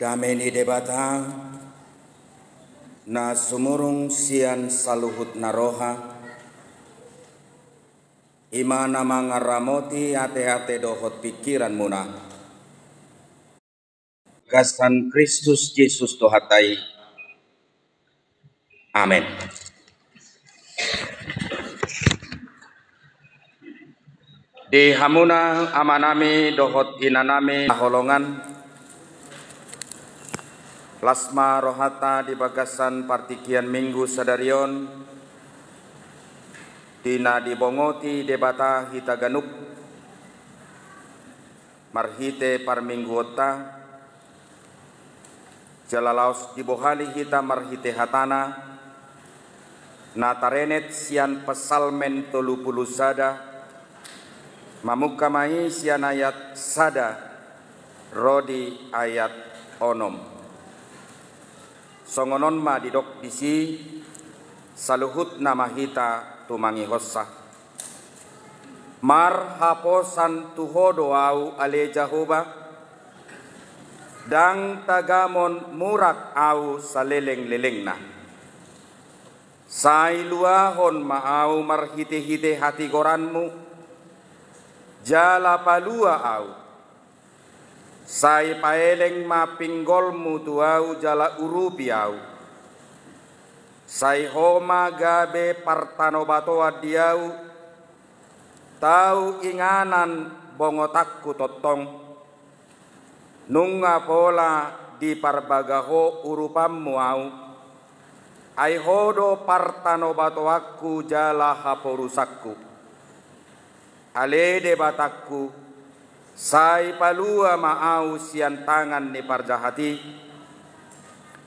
Dameni debata na sumurung sian saluhut naroha imana mangaramoti ate-ate dohot pikiran muna gasan Kristus Yesus tohatai. Amin. Di hamuna amanami dohot inanami holongan plasma rohata di bagasan partikian minggu sadarion dina dibongoti debata hita ganuk marhite parminggu ota jalalaos dibohali hita marhite hatana natarenet sian pesalmen 30 sada mamukamai sian ayat sada rodi ayat onom songonon ma didok disi saluhut nama hita tumangi hossa mar haposan tuho doau ale Jahoba dang tagamon murak au saleleng-lelengna sai luahon maau marhite-hite hati goranmu jala palua au sai paeleng ma pinggolmu tuau jala urupiau sai homa gabe partano batoa diau tau inganan bongotakku totong nunga pola di parbagaho urupammu au ai hodo partano batoaku jala haporusakku alede batakku sai palua maau sian tangan ni parjahati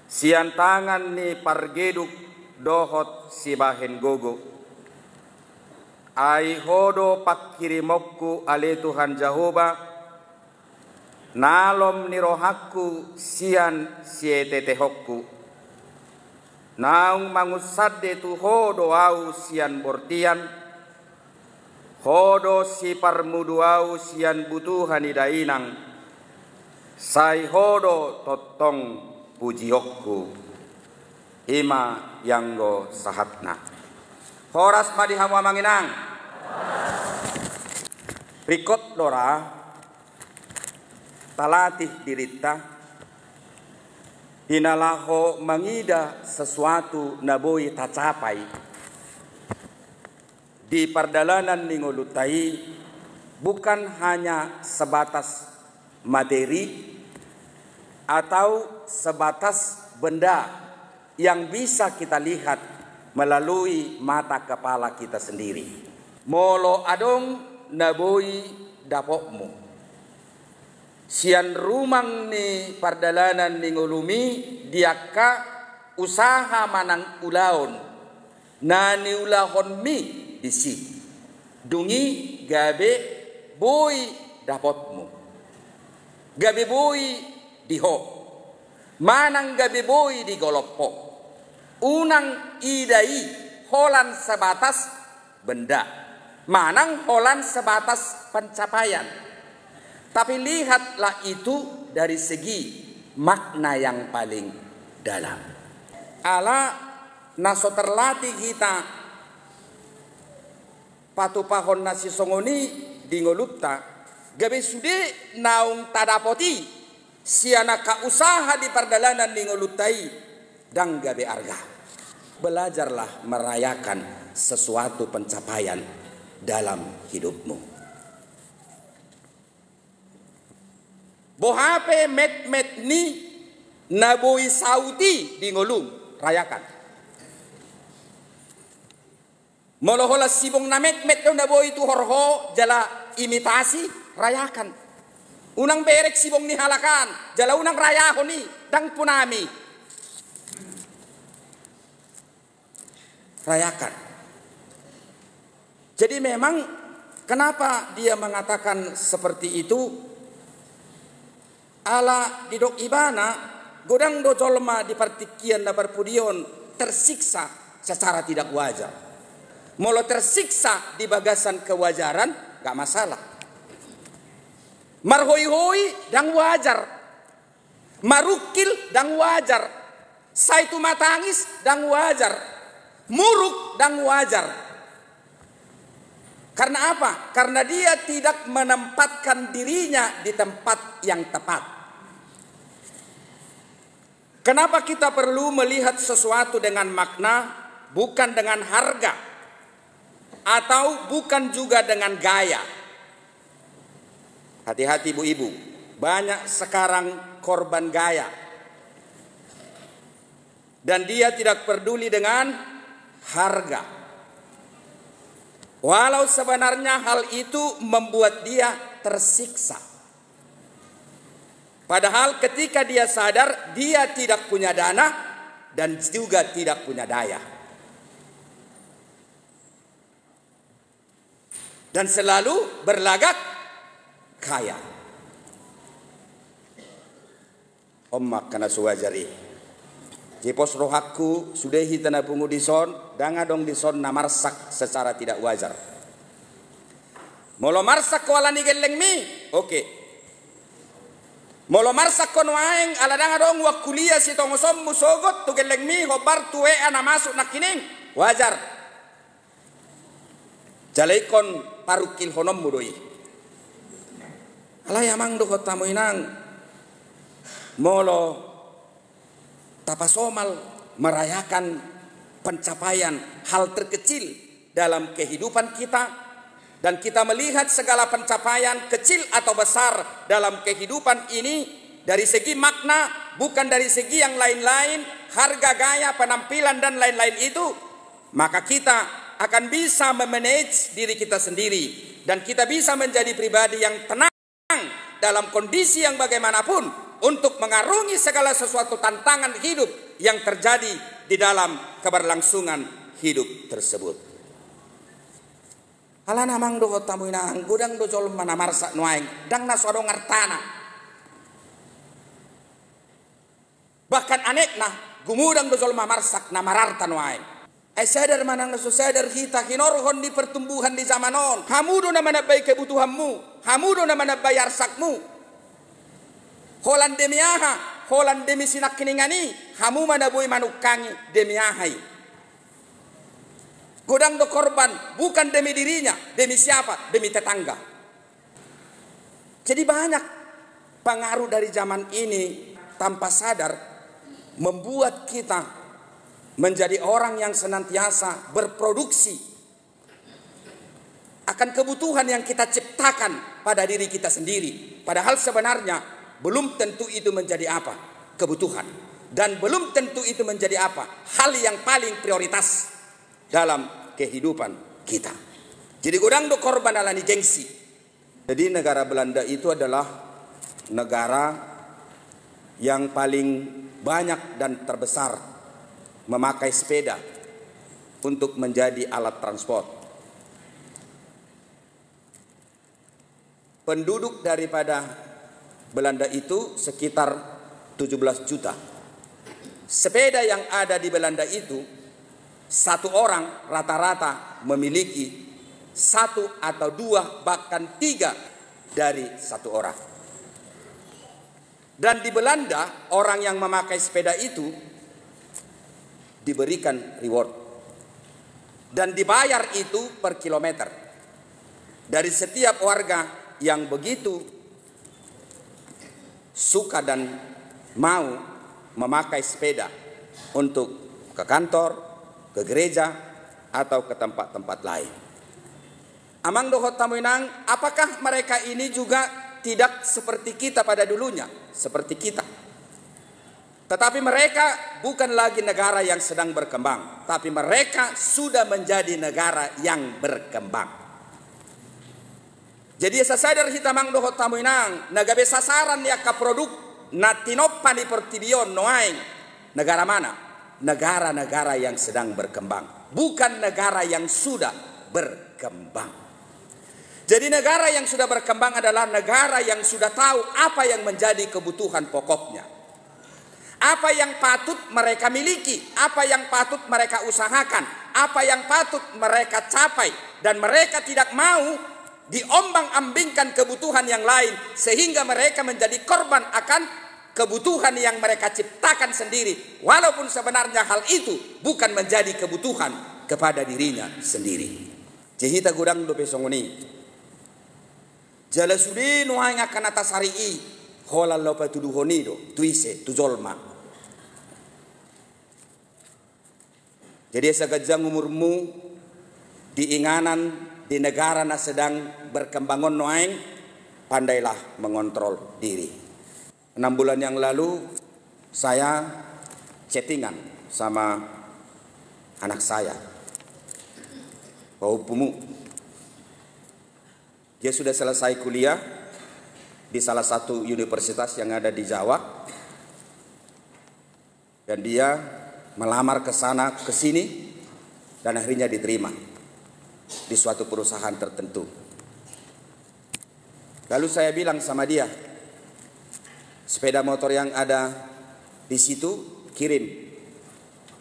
sian tangan ni pargeduk dohot si bahen gogo ai hodo pakkirimokku ale Tuhan Jahoba nalom ni rohakku sian sietetehokku naung mangusadde tu hodo au sian bortian hodo si parmuduau sian butuhan idainang sai hodo totong pujiokku ima yanggo sahatna horas madi hawa manginang rikot dora talatih dirita hinalaho mangida sesuatu naboi tacapai di perdalanan ningolutai bukan hanya sebatas materi atau sebatas benda yang bisa kita lihat melalui mata kepala kita sendiri. Molo adong naboi dapokmu. Sian rumang ni perdalanan ningolumi diaka usaha manang ulaon nani ulahon mi isi dungi gabe boy dapotmu gabe boy diho manang gabe boy di goloppo unang idai holan sebatas benda manang holan sebatas pencapaian tapi lihatlah itu dari segi makna yang paling dalam ala naso terlatih kita patu pahon nasi songoni dingolupta gabe sude naung tadapoti siana ka usaha di perdalanan dingolutai dang gabe arga belajarlah merayakan sesuatu pencapaian dalam hidupmu bohape met ni naboi sauti dingolum rayakan molohola sibong namet na boy itu horho jala imitasi rayakan unang berek sibong ni halakan jala unang rayaho ni dang punami rayakan. Jadi memang kenapa dia mengatakan seperti itu ala didok ibana godang do jolma di partikian na perpudion tersiksa secara tidak wajar. Molo tersiksa di bagasan kewajaran gak masalah. Marhoi-hoi dan wajar. Marukil dan wajar. Saitu matangis dan wajar. Muruk dan wajar. Karena apa? Karena dia tidak menempatkan dirinya di tempat yang tepat. Kenapa kita perlu melihat sesuatu dengan makna, bukan dengan harga, atau bukan juga dengan gaya? Hati-hati ibu-ibu, banyak sekarang korban gaya. Dan dia tidak peduli dengan harga. Walau sebenarnya hal itu membuat dia tersiksa. Padahal ketika dia sadar, dia tidak punya dana dan juga tidak punya daya. Dan selalu berlagak kaya. Ommak kana suwajari. Jepos rohaku sudehi tanah pungu dison, danga dong dison namarsak secara tidak wajar. Molo marsak ko alani geleng mi, oke. Molo marsak ko nuaeng ala danga dong wakulia si tongosom musogot tu geleng mi hobar tuwe ana masuk nakining, wajar. Jalaikon parukil honom mudoi. Alay amang do hotamu inang. Molo tapasomal merayakan pencapaian hal terkecil dalam kehidupan kita, dan kita melihat segala pencapaian kecil atau besar dalam kehidupan ini dari segi makna, bukan dari segi yang lain-lain, harga, gaya, penampilan dan lain-lain itu, maka kita akan bisa memanage diri kita sendiri dan kita bisa menjadi pribadi yang tenang dalam kondisi yang bagaimanapun untuk mengarungi segala sesuatu tantangan hidup yang terjadi di dalam keberlangsungan hidup tersebut. Ala namang do tamu inang gudang do jol mana marsa nuaing dang na sodo ngartana. Bahkan anekna gumudang do jol mamarsak na mararta nuaing. Ay sadar manang na sadar kita hinorhon di pertumbuhan di zamanon. Hamudo na manabay kebutuhanmu, hamudo na manabay arsakmu. Holan demiaha, holan demi sinak kiningani, hamu manaboy manukangi demiahai. Godang do korban bukan demi dirinya, demi siapa? Demi tetangga. Jadi banyak pengaruh dari zaman ini tanpa sadar membuat kita menjadi orang yang senantiasa berproduksi akan kebutuhan yang kita ciptakan pada diri kita sendiri. Padahal sebenarnya belum tentu itu menjadi apa? Kebutuhan. Dan belum tentu itu menjadi apa? Hal yang paling prioritas dalam kehidupan kita. Jadi godang do korban alani gengsi. Jadi negara Belanda itu adalah negara yang paling banyak dan terbesar memakai sepeda untuk menjadi alat transport. Penduduk daripada Belanda itu sekitar 17 juta. Sepeda yang ada di Belanda itu satu orang rata-rata memiliki satu atau dua bahkan tiga dari satu orang. Dan di Belanda orang yang memakai sepeda itu diberikan reward dan dibayar itu per kilometer. Dari setiap warga yang begitu suka dan mau memakai sepeda untuk ke kantor, ke gereja, atau ke tempat-tempat lain. Amang dohot tamuinang, apakah mereka ini juga tidak seperti kita pada dulunya? Seperti kita. Tetapi mereka bukan lagi negara yang sedang berkembang, tapi mereka sudah menjadi negara yang berkembang. Jadi sasadar hitamang dohot tamuinang, nagabe sasaran ya ka produk na tinoppan di pertibion noaing. Negara mana? Negara-negara yang sedang berkembang, bukan negara yang sudah berkembang. Jadi negara yang sudah berkembang adalah negara yang sudah tahu apa yang menjadi kebutuhan pokoknya. Apa yang patut mereka miliki, apa yang patut mereka usahakan, apa yang patut mereka capai, dan mereka tidak mau diombang-ambingkan kebutuhan yang lain sehingga mereka menjadi korban akan kebutuhan yang mereka ciptakan sendiri, walaupun sebenarnya hal itu bukan menjadi kebutuhan kepada dirinya sendiri. Jehita gudang do pesongoni jala sudi no hanga kanata sarii holal lopa tuduhoni do tuise tujolma. Jadi sagajang umurmu diinganan di negara na sedang berkembangan noaing, pandailah mengontrol diri. 6 bulan yang lalu saya chattingan sama anak saya, Paupumu. Dia sudah selesai kuliah di salah satu universitas yang ada di Jawa, dan dia melamar ke sana ke sini dan akhirnya diterima di suatu perusahaan tertentu. Lalu saya bilang sama dia, sepeda motor yang ada di situ kirim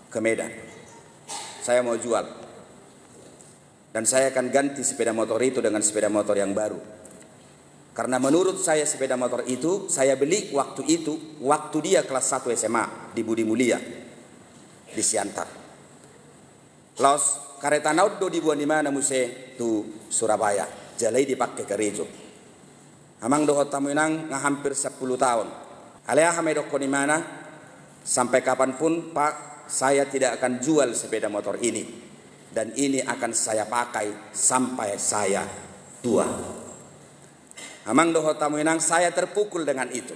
ke Medan. Saya mau jual. Dan saya akan ganti sepeda motor itu dengan sepeda motor yang baru. Karena menurut saya sepeda motor itu saya beli waktu itu, waktu dia kelas 1 SMA di Budi Mulia di Siantar. Laos kareta naudo dibuat di mana muse tu Surabaya. Jalai dipakai ke Rejo. Amang dohot tamu inang hampir 10 tahun. Alea hame doko di mana? Sampai kapanpun Pak, saya tidak akan jual sepeda motor ini. Dan ini akan saya pakai sampai saya tua. Amang dohot tamu inang, saya terpukul dengan itu.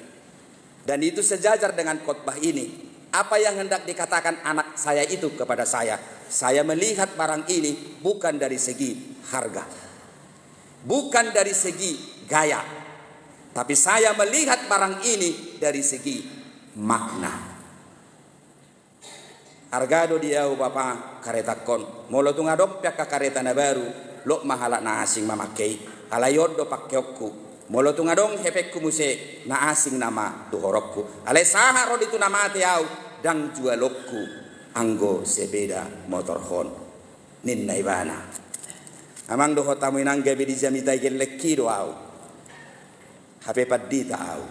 Dan itu sejajar dengan khotbah ini. Apa yang hendak dikatakan anak saya itu kepada saya? Saya melihat barang ini bukan dari segi harga, bukan dari segi gaya, tapi saya melihat barang ini dari segi makna. Argado dia Bapak kareta kon molo tu ngadop pia kareta na baru lo mahala na asing mamakai alayod do pakyokku molo tu ngadong hepekku muse na asing nama duhorokku alay saha ro ditu nama tiaw dang jualokku anggo sepeda motor hon nin naibana amang do hotamu inang gabe di jamita gelekki do au hape padita au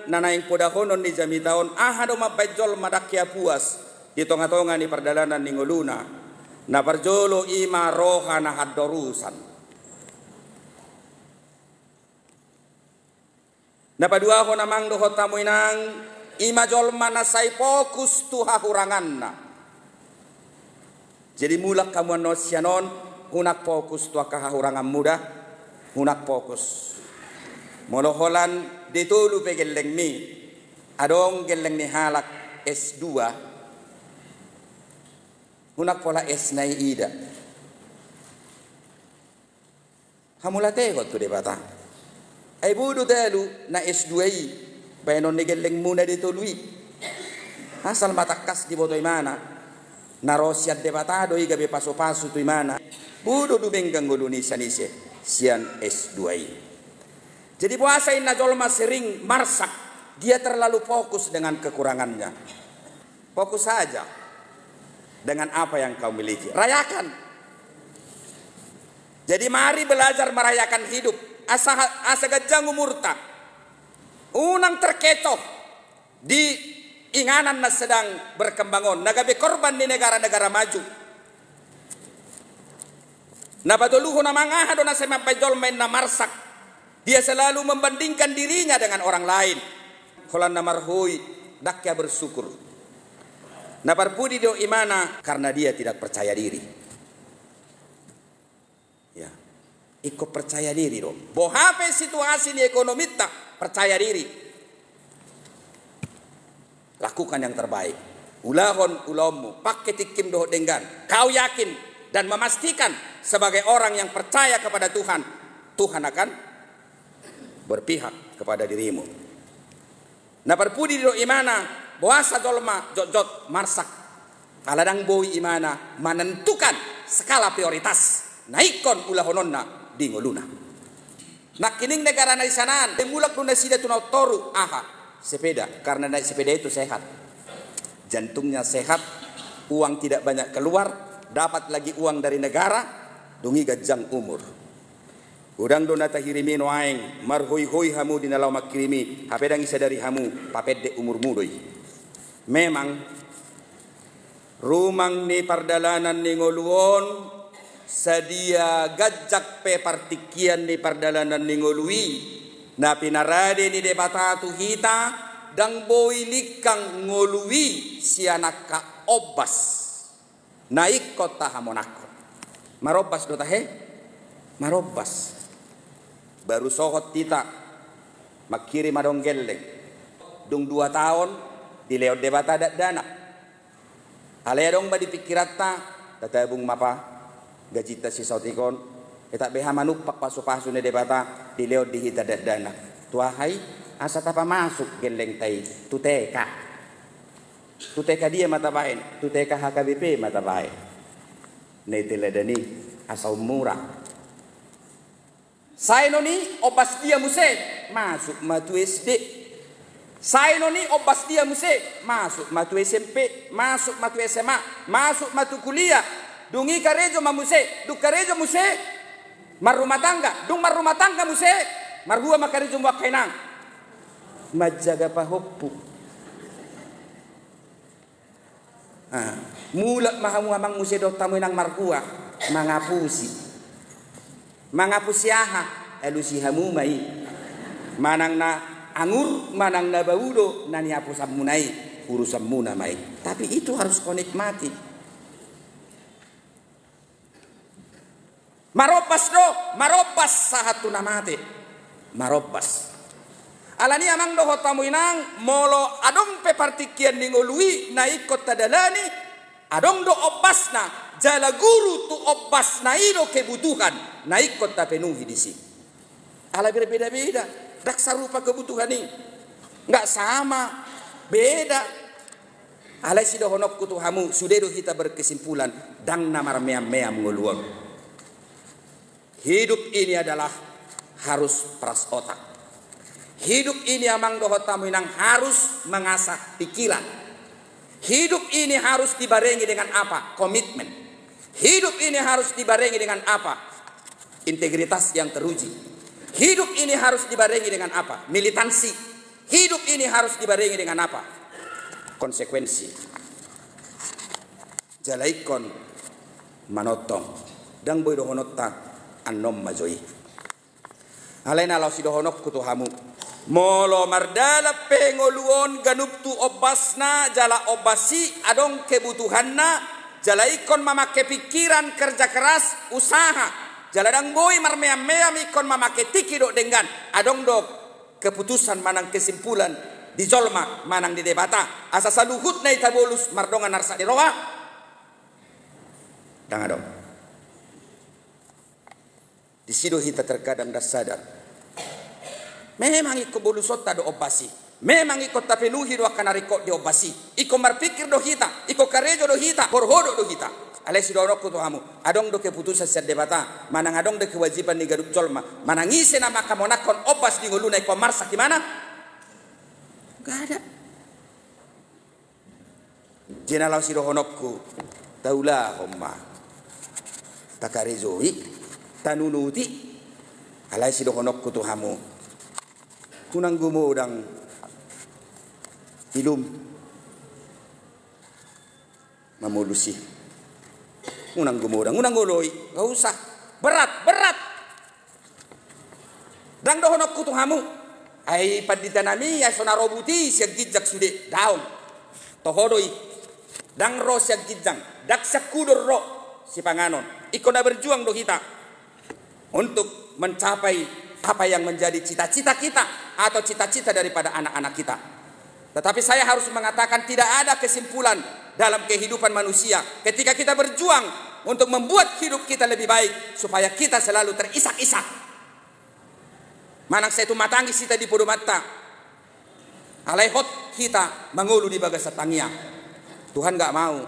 nanaing podahonon di jamitaon ahado mabajol madakia puas di tonga-tonga ni perdalanan ni ngoluna na parjolo ima roha na haddorusan na padua ho namang do hotamu inang ima jolma na say fokus tu hahuranganna jadi mulak kamu anosyanon hunak fokus tu kahahurangan muda hunak fokus moloholan ditulu pe geleng mi adong geleng ni halak S2 hunak pola S na ida hamulate ko tu debata ay budu dalu na S2 i bayanon ni geleng muna ditului asal matakas di boto imana narosiat debatado i gabe paso-paso tu imana budu du benggang goluni sanise sian S2 i. Jadi puasa inna jolma sering marsak, dia terlalu fokus dengan kekurangannya. Fokus saja dengan apa yang kau miliki. Rayakan. Jadi mari belajar merayakan hidup. Asa gajang umurta. Unang terkecoh di inganan na sedang berkembangon. Nagabe korban di negara-negara maju. Nabatuluho na mga hado na sa mapajolma na marsak. Dia selalu membandingkan dirinya dengan orang lain. Holan namarhui dakya bersyukur. Naparpudi do imana karena dia tidak percaya diri. Ya, ikut percaya diri do. Bohape situasi di ekonomi tak percaya diri. Lakukan yang terbaik. Ulahon ulomu pakai tikim do dengan. Kau yakin dan memastikan sebagai orang yang percaya kepada Tuhan, Tuhan akan berpihak kepada dirimu. Na parpudi do imana boasa dolma jot marsak aladang boy imana menentukan skala prioritas naikon ulahononna di ngoluna. Nak kining negara na isanan demulak do nasida tunau toru aha sepeda karena naik sepeda itu sehat. Jantungnya sehat, uang tidak banyak keluar, dapat lagi uang dari negara, dungi gajang umur. Udang do nata hirimi no aeng marhoi-hoi hamu di nalau makirimi hapedang isa dari hamu papedde umur mudoi. Memang rumang ni pardalanan ni ngoluon sadia gajak pe partikian ni pardalanan ni ngolui na pinarade ni debatatu hita dang boilikang ngolui sianaka obas naik kota hamonako marobas do tahe marobas baru sohot kita makirim adong geleng dung 2 tahun di leot debata dana ale dong ba dipikirata tatabung mapa gajita si sautikon eta beha manupak pasu-pasu ne debata di leot di hita dana tuahai asa tapa masuk geleng tai tuteka dia mata bain tuteka HKBP mata bain ne teledani asal murah. Saya noni obas dia muse masuk matu SD. Saya noni obas dia muse masuk matu SMP, masuk matu SMA, masuk matu kuliah. Dungi karejo mamuse, du karejo muse mar rumah tangga, dung mar rumah tangga muse mar hua makarejo wakainang. Majaga pahoppu. Mulak mahamu amang muse do tamu nang marhua mangapusi. Mangapusiaha elusi hamu mai manang na angur manang na baudo nani hapus munai urusan muna mai tapi itu harus kau nikmati. Marobas sahatu namate marobas alani amang do hotamu inang molo adong pe partikian ningolui na ikot tadalani adong do obasna jala guru tu obas na ino kebutuhan na ikot ta penuhi di sini. Ala berbeda-beda, dak sarupa kebutuhan ini, nggak sama, beda. Ala sido honok kutu hamu sudedo kita berkesimpulan dang namar meam-meam nguluon. Hidup ini adalah harus peras otak. Hidup ini amang dohot tamu inang harus mengasah pikiran. Hidup ini harus dibarengi dengan apa? Komitmen. Hidup ini harus dibarengi dengan apa? Integritas yang teruji. Hidup ini harus dibarengi dengan apa? Militansi. Hidup ini harus dibarengi dengan apa? Konsekuensi. Jalaikon manotong dang boy dohonotta annom majoi. Alena law si dohonok kutuhamu. Molo mardala pengoluon ganuptu obasna jala obasi adong kebutuhanna jalaikon mamake pikiran kerja keras usaha. Jaladang boy marmeam-meam ikon mamake tiki dok dengan adong dok keputusan manang kesimpulan di jolma manang di debata asa saluhut na itabolus mardongan narsa di roa dang adong di sido hita terkadang dah sadar memang iko bolusot do obasi memang iko tapenuhi do akan ariko di obasi iko marpikir do hita iko karejo do hita borhodo do hita alai si dorok kutu hamu adong do keputusan set debata manang adong do kewajiban ni gadup jolma manangise nama kamonakon obas di nguluna iko marsa gimana gak ada jenalau si dohonokku taula homma takarezoi tanunuti alai si dohonokku tu hamu kunang gumo udang ilum mamulusi unang gumurang, unang guloi, gak usah, berat. Dang dohonok kutu hamu, ay paditanami ay sonarobuti siag gijak sude daun, tohodoi, dang ro siag gijang, dak sakudur ro si panganon, ikon na berjuang do kita untuk mencapai apa yang menjadi cita-cita kita atau cita-cita daripada anak-anak kita. Tetapi saya harus mengatakan tidak ada kesimpulan dalam kehidupan manusia ketika kita berjuang untuk membuat hidup kita lebih baik supaya kita selalu terisak-isak. Manang saya itu matangis kita di podo mata. Alaihot kita mengulu di bagas tangia. Tuhan gak mau.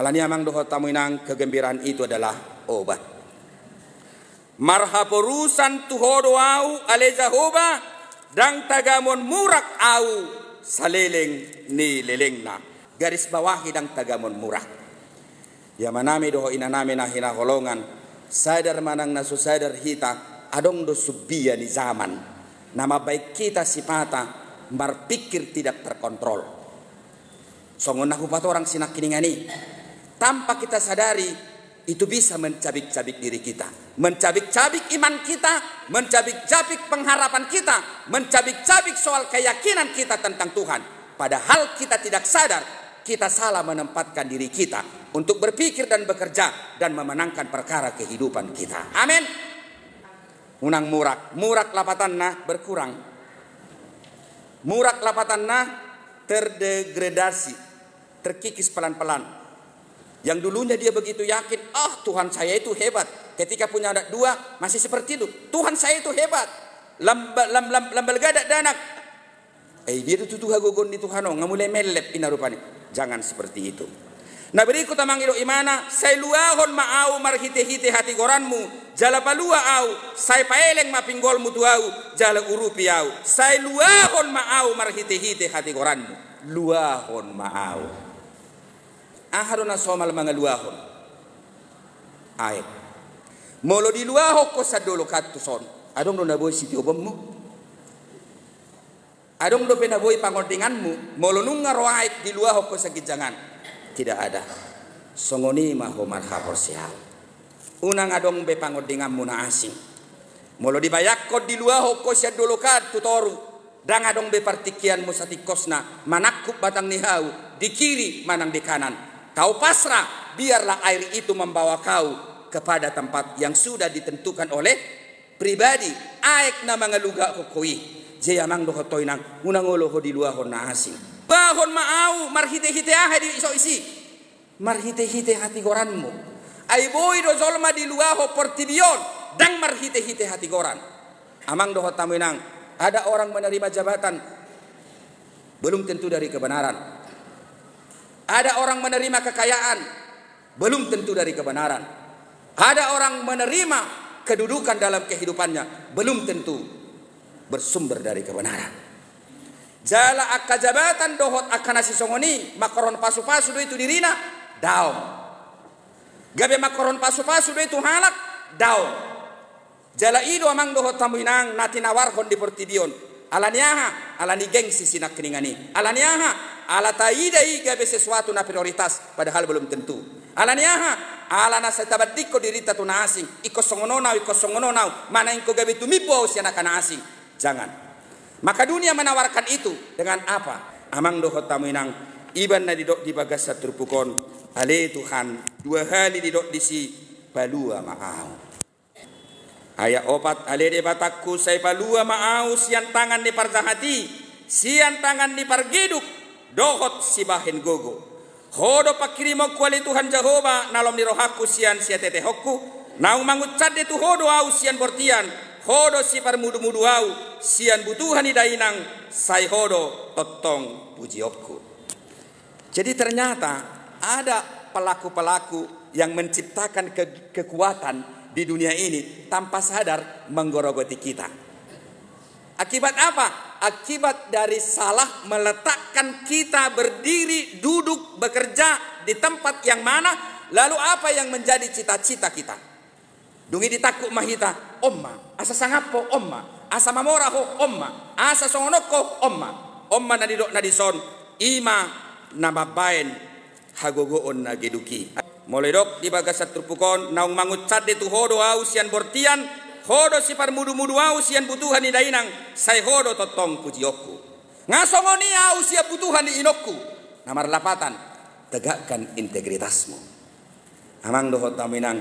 Alani amang dohot tamu inang kegembiraan itu adalah obat. Marhaporusan tuhodo au ale Jehovah dang tagamon murak au saleleng ni lelengna. Garis bawahi dang tagamon murak. Ya manami doho inanami na hinaholongan sadar manang nasu sadar hita adong do subia di zaman. Nama baik kita sipata berpikir tidak terkontrol. Songon aku pat orang sinak kiningani. Tanpa kita sadari itu bisa mencabik-cabik diri kita, mencabik-cabik iman kita, mencabik-cabik pengharapan kita, mencabik-cabik soal keyakinan kita tentang Tuhan. Padahal kita tidak sadar, kita salah menempatkan diri kita untuk berpikir dan bekerja dan memenangkan perkara kehidupan kita. Amin. Unang murak lapatan nah berkurang. Murak lapatan nah terdegradasi, terkikis pelan-pelan. Yang dulunya dia begitu yakin, Tuhan saya itu hebat. Ketika punya anak dua masih seperti itu. Tuhan saya itu hebat. Lambal gadak danak. Dia itu tuh hagogon di Tuhan, ngamulai melep inarupani. Jangan seperti itu. Nah berikut amang ilo imana, saya luahon ma'au marhite-hite hati goranmu, jala palua au, saya paeleng mapinggolmu tuau, jala urupi au. Saya luahon ma'au marhite-hite hati goranmu. Luahon ma'au. Aharuna somal mga luahon. Ay. Molo di luaho ko sa dolo katuson. Adong do naboy siti obommu. Adong do penaboy pangordinganmu. Molo nung ngaroaik di luaho ko sa gijangan. Tidak ada. Songoni maho marhapor sial. Unang adong be pangordinganmu na asing. Molo di bayakko di luaho ko sa dolo katutoru. Dang adong be partikian mo sa tikosna. Manakup batang nihau. Di kiri manang di kanan. Kau pasrah, biarlah air itu membawa kau kepada tempat yang sudah ditentukan oleh pribadi. Aek na mga luga kokoi. Jayamang do hotoy nang unang ulo ho di luahon na asing. Bahon maau marhite-hite di iso isi. Marhite-hite hati goranmu. Ay boy do zolma di luaho portibion dang marhite-hite hati goran. Amang do hotamoy nang ada orang menerima jabatan belum tentu dari kebenaran. Ada orang menerima kekayaan, belum tentu dari kebenaran. Ada orang menerima kedudukan dalam kehidupannya, belum tentu bersumber dari kebenaran. Jala akka jabatan dohot akka nasi songoni, makaron pasu-pasu do itu dirina, daun. Gabe makaron pasu-pasu do itu halak, daun. Jala ido amang dohot tamuinang natinawarhon di portibion. Alaniaha, alani gengsi sinak keningani. Alaniaha, ala taidai gabe sesuatu na prioritas padahal belum tentu. Alaniaha, ala na satabadiko dirita tu na asing. Iko songononau, mana ingko gabe tumipo siana kana asing. Jangan. Maka dunia menawarkan itu dengan apa? Amang dohot tamuinang iban na didok di bagasa terpukon. Ale Tuhan, dua kali didok disi balua maau. Ayat opat alede batakku saya palua maau sian tangan di parjahati sian tangan di pargiduk dohot si bahin gogo hodo pakirimo kuali Tuhan Jehovah nalom di rohaku sian siatete hokku nau mangucat itu hodo au sian bortian hodo si parmudu-mudu au sian butuhan di dainang sai hodo totong pujiopku. Jadi ternyata ada pelaku-pelaku yang menciptakan kekuatan di dunia ini tanpa sadar menggorogoti kita. Akibat apa? Akibat dari salah meletakkan kita berdiri, duduk, bekerja di tempat yang mana, lalu apa yang menjadi cita-cita kita? Dungi ditakuk mahita, omma, asa sangapo omma, asa mamoraho omma, asa songonoko omma, omma nadidok nadison, ima nababaen hagogoon na geduki. Moledok di bagasat terpukon naung mangucat itu hodo au sian bortian hodo si parmudu-mudu au sian butuhan di dainang sai hodo totong pujioku ngasongoni au sia butuhan di inokku. Nomor 8 tegakkan integritasmu. Amang dohot taminang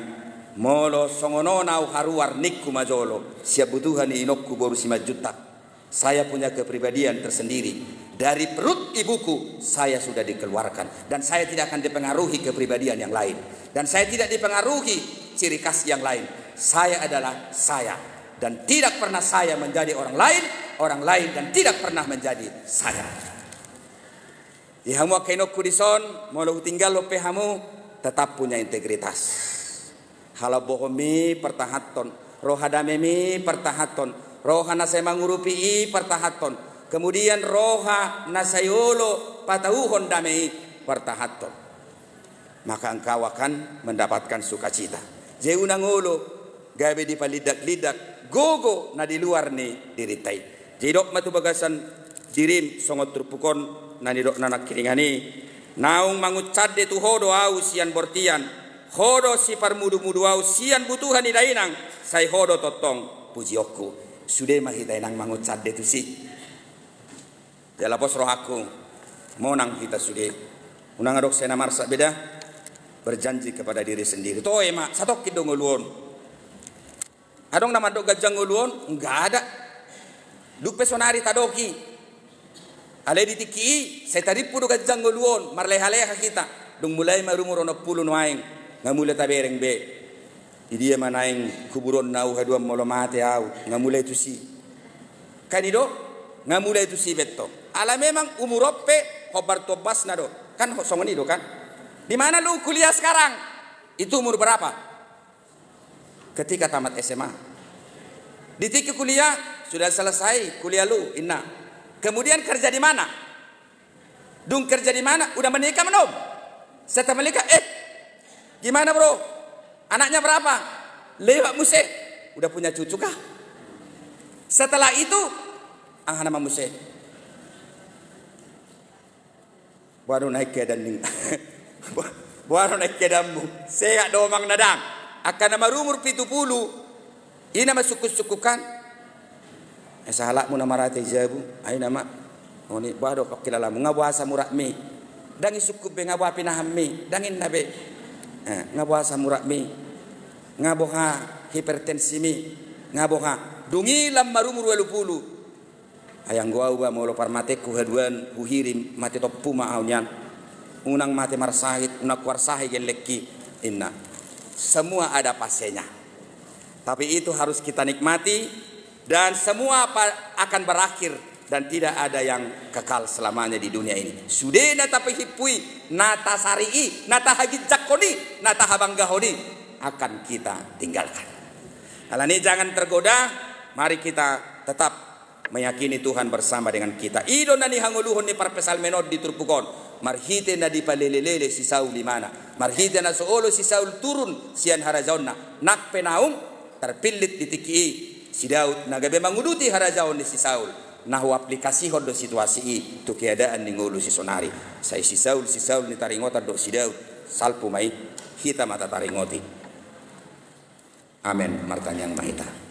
molo songono nau haruar nikku majolo sia butuhan di inokku baru si majutak. Saya punya kepribadian tersendiri. Dari perut ibuku saya sudah dikeluarkan dan saya tidak akan dipengaruhi kepribadian yang lain dan saya tidak dipengaruhi ciri khas yang lain. Saya adalah saya dan tidak pernah saya menjadi orang lain dan tidak pernah menjadi saya. Di hamu kainokku dison molo tinggal lo pehamu tetap punya integritas. Halau bohmi pertahaton, rohadamemi pertahaton, rohana saya mangurupi pertahaton. Kemudian roha nasayolo patauhon damai pertahaton. Maka engkau akan mendapatkan sukacita. Jeuna ngolo gabe di palidak-lidak gogo na di luar ni diritai. Jedok matu bagasan dirim songot turpukon na nidok nanak kiringani. Naung mangucade tu hodo au sian bortian. Hodo si parmudu-mudu au sian butuhan ni dainang. Sai hodo totong pujiokku. Sudah mah kita inang mangucade tu si. Jala bos roh aku. Monang kita sudah. Unang adok sena marsa beda. Berjanji kepada diri sendiri. Toh emak satok kido nguluon. Adong nama dok gajang nguluon enggak ada. Duk pesonari tadoki. Ale ditiki saya tadi pudu gajang nguluon marleha-leha kita. Dung mulai marumur ono pulu nuaing ngamule tabereng be. Dia manaing kuburon nau haduam molo mate au ngamule itu si. Kanido ngamule itu si beto. Ala memang umuroppe hobar tobas nado. Kan songoni do kan? Di mana lu kuliah sekarang? Itu umur berapa? Ketika tamat SMA. Di titik kuliah sudah selesai kuliah lu, inna. Kemudian kerja di mana? Dung kerja di mana? Udah menikah belum? Setelah menikah, gimana bro? Anaknya berapa? Lewat musik. Udah punya cucu kah? Setelah itu, nama musik. Baru naik ke dan baru naik ke dambu. Saya domang nadang. Akan nama rumur 70. Ini nama suku-sukukan. Sahalakmu nama rati jabu. Ayo nama. Oh ni baru kok kilalamu ngabuasa murakmi. Dangi suku be ngabu api nahammi. Dangin nabe. Ngabuasa murakmi. Ngaboha hipertensi mi. Ngaboha dungi lam marumur 20. Ayang gua uba molo parmateku haduan huhirim mati topu maaunya unang mati marsahid unak warsahi geleki inna semua ada pasenya tapi itu harus kita nikmati dan semua akan berakhir dan tidak ada yang kekal selamanya di dunia ini sudah nata pihipui nata sarii nata hagit jakoni nata habanggahoni akan kita tinggalkan. Alani jangan tergoda, mari kita tetap meyakini Tuhan bersama dengan kita. Ido nani hanguluhon ni parpesal menod di turpukon. Marhite na di palelelele si Saul di mana. Marhite na soolo si Saul turun sian harajaon na. Nak penaung terpilit di tiki si Daud nagabe manguduti harajaon ni si Saul. Nahu aplikasi hodo situasi itu keadaan ni ngulu si sonari. Saya si Saul ni taringotan do si Daud. Salpu mai kita mata taringoti. Amin. Martanyang mahita.